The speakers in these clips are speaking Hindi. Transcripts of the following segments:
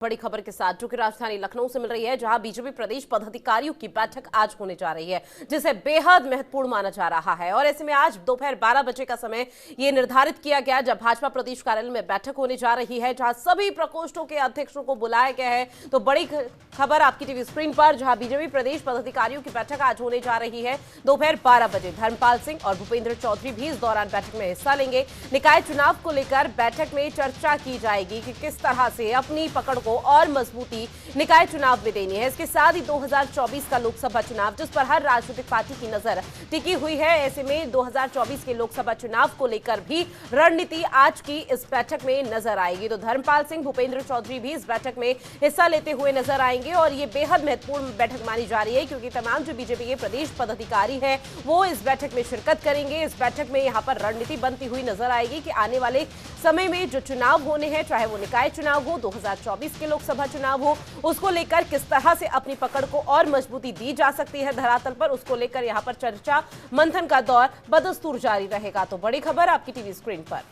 बड़ी खबर के साथ जो कि राजधानी लखनऊ से मिल रही है, जहां बीजेपी प्रदेश पदाधिकारियों की बैठक आज होने जा रही है, जिसे बेहद महत्वपूर्ण माना जा रहा है। और ऐसे में आज दोपहर 12 बजे का समय ये निर्धारित किया गया जब भाजपा प्रदेश कार्यालय में बैठक होने जा रही है, जहां सभी प्रकोष्ठों के अध्यक्षों को बुलाया गया है। तो बड़ी खबर आपकी टीवी स्क्रीन पर, जहां बीजेपी प्रदेश पदाधिकारियों की बैठक आज होने जा रही है दोपहर 12 बजे। धर्मपाल सिंह और भूपेंद्र चौधरी भी इस दौरान बैठक में हिस्सा लेंगे। निकाय चुनाव को लेकर बैठक में चर्चा की जाएगी कि किस तरह से अपनी पकड़ और मजबूती निकाय चुनाव में देनी है। इसके साथ ही 2024 का लोकसभा चुनाव, जिस पर हर राजनीतिक पार्टी की नजर टिकी हुई है, ऐसे में 2024 के लोकसभा चुनाव को लेकर भी रणनीति आज की इस बैठक में नजर आएगी। तो धर्मपाल सिंह, भूपेंद्र चौधरी भी इस बैठक में हिस्सा लेते हुए नजर आएंगे और ये बेहद महत्वपूर्ण बैठक मानी जा रही है, क्योंकि तमाम जो बीजेपी के प्रदेश पदाधिकारी हैं वो इस बैठक में शिरकत करेंगे। इस बैठक में यहाँ पर रणनीति बनती हुई नजर आएगी कि आने वाले समय में जो चुनाव होने हैं, चाहे वो निकाय चुनाव हो, 2024 के लोकसभा चुनाव हो, उसको लेकर किस तरह से अपनी पकड़ को और मजबूती दी जा सकती है धरातल पर, उसको लेकर यहां पर चर्चा मंथन का दौर बदस्तूर जारी रहेगा। तो बड़ी खबर आपकी टीवी स्क्रीन पर।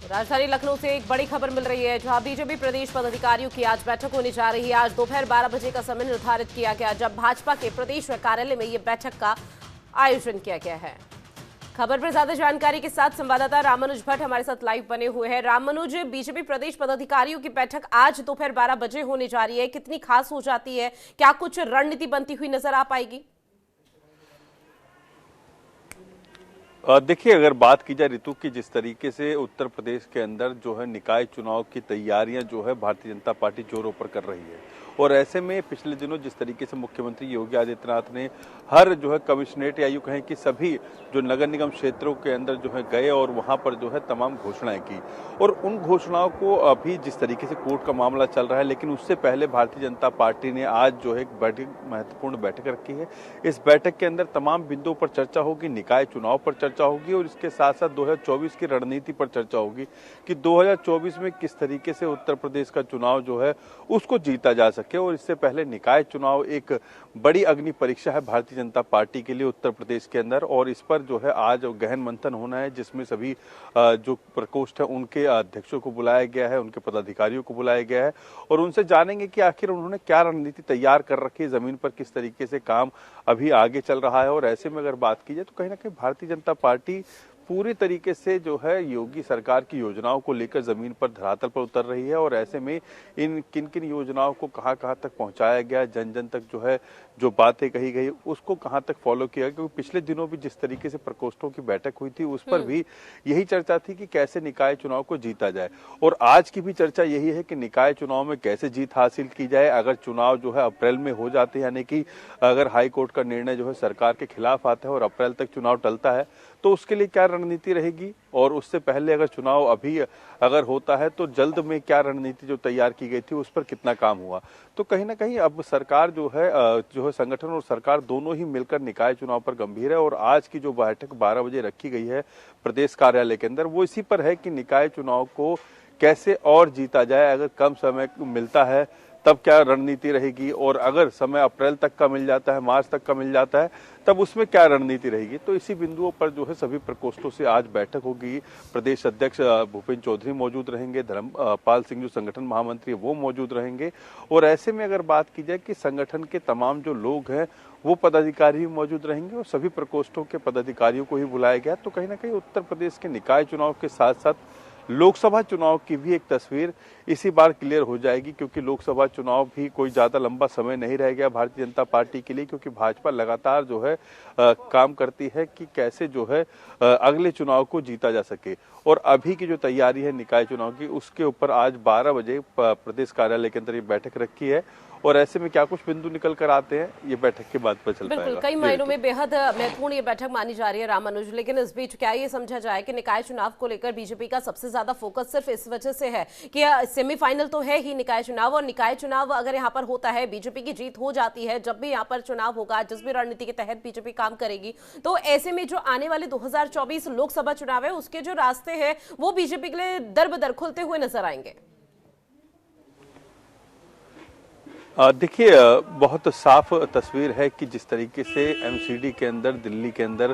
राजधानी लखनऊ से एक बड़ी खबर मिल रही है, जहां बीजेपी प्रदेश पदाधिकारियों की आज बैठक होने जा रही है। आज दोपहर 12 बजे का समय निर्धारित किया गया जब भाजपा के प्रदेश कार्यालय में यह बैठक का आयोजन किया गया है। खबर पर ज्यादा जानकारी के साथ संवाददाता रामानुज भट्ट हमारे साथ लाइव बने हुए हैं। रामानुज, बीजेपी प्रदेश पदाधिकारियों की बैठक आज दोपहर 12 बजे होने जा रही है, कितनी खास हो जाती है? क्या कुछ रणनीति बनती हुई नजर आ पाएगी? देखिए, अगर बात की जाए ऋतु की, जिस तरीके से उत्तर प्रदेश के अंदर जो है निकाय चुनाव की तैयारियां जो है भारतीय जनता पार्टी जोरों पर कर रही है, और ऐसे में पिछले दिनों जिस तरीके से मुख्यमंत्री योगी आदित्यनाथ ने हर जो है कमिश्नरेट या यूं कहें कि सभी जो नगर निगम क्षेत्रों के अंदर जो है गए और वहां पर जो है तमाम घोषणाएं की, और उन घोषणाओं को अभी जिस तरीके से कोर्ट का मामला चल रहा है, लेकिन उससे पहले भारतीय जनता पार्टी ने आज जो है एक महत्वपूर्ण बैठक रखी है। इस बैठक के अंदर तमाम बिंदुओं पर चर्चा होगी, निकाय चुनाव पर चर्चा होगी और इसके साथ साथ 2024 की रणनीति पर चर्चा होगी कि 2024 में किस तरीके से उत्तर प्रदेश का चुनाव जो है उसको जीता जा सके। और इससे पहले निकाय चुनाव एक बड़ी अग्नि परीक्षा है भारतीय जनता पार्टी के लिए उत्तर प्रदेश के अंदर, और इस पर जो है आज गहन मंथन होना है, जिसमें सभी जो प्रकोष्ठ है उनके अध्यक्षों को बुलाया गया है, उनके पदाधिकारियों को बुलाया गया है, और उनसे जानेंगे कि आखिर उन्होंने क्या रणनीति तैयार कर रखी है, जमीन पर किस तरीके से काम अभी आगे चल रहा है। और ऐसे में अगर बात की जाए तो कहीं ना कहीं भारतीय जनता पार्टी पूरी तरीके से जो है योगी सरकार की योजनाओं को लेकर जमीन पर धरातल पर उतर रही है, और ऐसे में इन किन किन योजनाओं को कहां कहां तक पहुंचाया गया, जन जन तक जो है जो बातें कही गई उसको कहां तक फॉलो किया, क्योंकि पिछले दिनों भी जिस तरीके से प्रकोष्ठों की बैठक हुई थी उस पर भी यही चर्चा थी कि कैसे निकाय चुनाव को जीता जाए, और आज की भी चर्चा यही है कि निकाय चुनाव में कैसे जीत हासिल की जाए। अगर चुनाव जो है अप्रैल में हो जाते हैं, यानी कि अगर हाई कोर्ट का निर्णय जो है सरकार के खिलाफ आता है और अप्रैल तक चुनाव टलता है, तो उसके लिए क्या रणनीति रहेगी, और उससे पहले अगर चुनाव अभी अगर होता है तो जल्द में क्या रणनीति जो तैयार की गई थी उस पर कितना काम हुआ। तो कहीं ना कहीं अब सरकार जो है संगठन और सरकार दोनों ही मिलकर निकाय चुनाव पर गंभीर है, और आज की जो बैठक 12 बजे रखी गई है प्रदेश कार्यालय के अंदर वो इसी पर है कि निकाय चुनाव को कैसे और जीता जाए। अगर कम समय मिलता है तब क्या रणनीति रहेगी, और अगर समय अप्रैल तक का मिल जाता है, मार्च तक का मिल जाता है, तब उसमें क्या रणनीति रहेगी। तो इसी बिंदुओं पर जो है सभी प्रकोष्ठों से आज बैठक होगी। प्रदेश अध्यक्ष भूपेंद्र चौधरी मौजूद रहेंगे, धर्मपाल सिंह जो संगठन महामंत्री वो मौजूद रहेंगे, और ऐसे में अगर बात की जाए कि संगठन के तमाम जो लोग हैं वो पदाधिकारी भी मौजूद रहेंगे, और सभी प्रकोष्ठों के पदाधिकारियों को ही बुलाया गया। तो कहीं ना कहीं उत्तर प्रदेश के निकाय चुनाव के साथ साथ लोकसभा चुनाव की भी एक तस्वीर इसी बार क्लियर हो जाएगी, क्योंकि लोकसभा चुनाव भी कोई ज्यादा लंबा समय नहीं रह गया भारतीय जनता पार्टी के लिए, क्योंकि भाजपा लगातार जो है काम करती है कि कैसे जो है अगले चुनाव को जीता जा सके। और अभी की जो तैयारी है निकाय चुनाव की, उसके ऊपर आज 12 बजे प्रदेश कार्यालय के अंदर ये बैठक रखी है, और ऐसे में क्या कुछ बिंदु निकल कर आते हैं ये बैठक के बाद पता चल पाएगा। बिल्कुल, कई मायनों में बेहद महत्वपूर्ण ये बैठक मानी जा रही है रामानुज, लेकिन इस बीच क्या ये समझा जाए कि निकाय चुनाव को लेकर बीजेपी का सबसे ज्यादा फोकस सिर्फ इस वजह से है कि सेमीफाइनल तो है ही निकाय चुनाव, और निकाय चुनाव अगर यहाँ पर होता है, बीजेपी की जीत हो जाती है, जब भी यहाँ पर चुनाव होगा, जिस भी रणनीति के तहत बीजेपी काम करेगी, तो ऐसे में जो आने वाले 2024 लोकसभा चुनाव है उसके जो रास्ते हैं वो बीजेपी के लिए दर बदर खुलते हुए नजर आएंगे। देखिए, बहुत साफ तस्वीर है कि जिस तरीके से एमसीडी के अंदर, दिल्ली के अंदर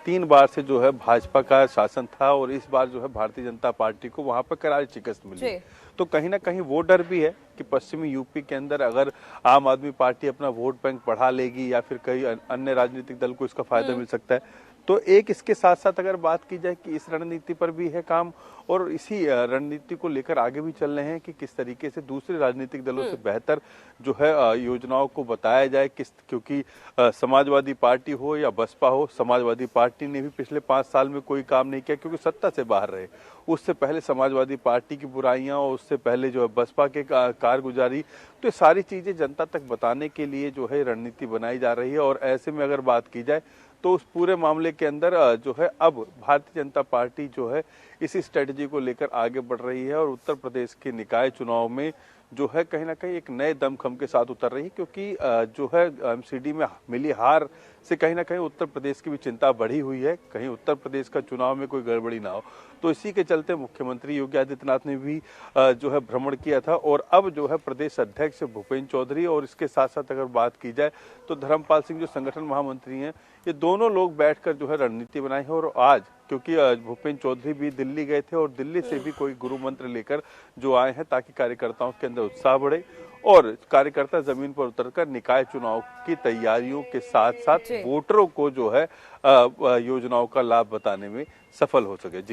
3 बार से जो है भाजपा का शासन था और इस बार जो है भारतीय जनता पार्टी को वहां पर करारी शिकस्त मिली। तो कहीं ना कहीं वो डर भी है कि पश्चिमी यूपी के अंदर अगर आम आदमी पार्टी अपना वोट बैंक बढ़ा लेगी या फिर कई अन्य राजनीतिक दल को इसका फायदा मिल सकता है। तो एक इसके साथ साथ अगर बात की जाए कि इस रणनीति पर भी है काम और इसी रणनीति को लेकर आगे भी चल रहे हैं कि किस तरीके से दूसरे राजनीतिक दलों से बेहतर जो है योजनाओं को बताया जाए। क्योंकि समाजवादी पार्टी हो या बसपा हो, समाजवादी पार्टी ने भी पिछले 5 साल में कोई काम नहीं किया क्योंकि सत्ता से बाहर रहे। उससे पहले समाजवादी पार्टी की बुराइयां और उससे पहले जो है बसपा के कारगुजारी, तो ये सारी चीजें जनता तक बताने के लिए जो है रणनीति बनाई जा रही है। और ऐसे में अगर बात की जाए तो उस पूरे मामले के अंदर जो है अब भारतीय जनता पार्टी जो है इसी स्ट्रेटजी को लेकर आगे बढ़ रही है और उत्तर प्रदेश के निकाय चुनाव में जो है कहीं ना कहीं एक नए दमखम के साथ उतर रही है। क्योंकि जो है एमसीडी में मिली हार से कहीं ना कहीं उत्तर प्रदेश की भी चिंता बढ़ी हुई है, कहीं उत्तर प्रदेश का चुनाव में कोई गड़बड़ी ना हो। तो इसी के चलते मुख्यमंत्री योगी आदित्यनाथ ने भी जो है भ्रमण किया था और अब जो है प्रदेश अध्यक्ष भूपेंद्र चौधरी और इसके साथ साथ अगर बात की जाए तो धर्मपाल सिंह जो संगठन महामंत्री हैं, ये दोनों लोग बैठकर जो है रणनीति बनाई है। और आज क्योंकि भूपेंद्र चौधरी भी दिल्ली गए थे और दिल्ली से भी कोई गुरु मंत्र लेकर जो आए हैं ताकि कार्यकर्ताओं के अंदर उत्साह बढ़े और कार्यकर्ता जमीन पर उतरकर निकाय चुनाव की तैयारियों के साथ साथ वोटरों को जो है योजनाओं का लाभ बताने में सफल हो सके। जी।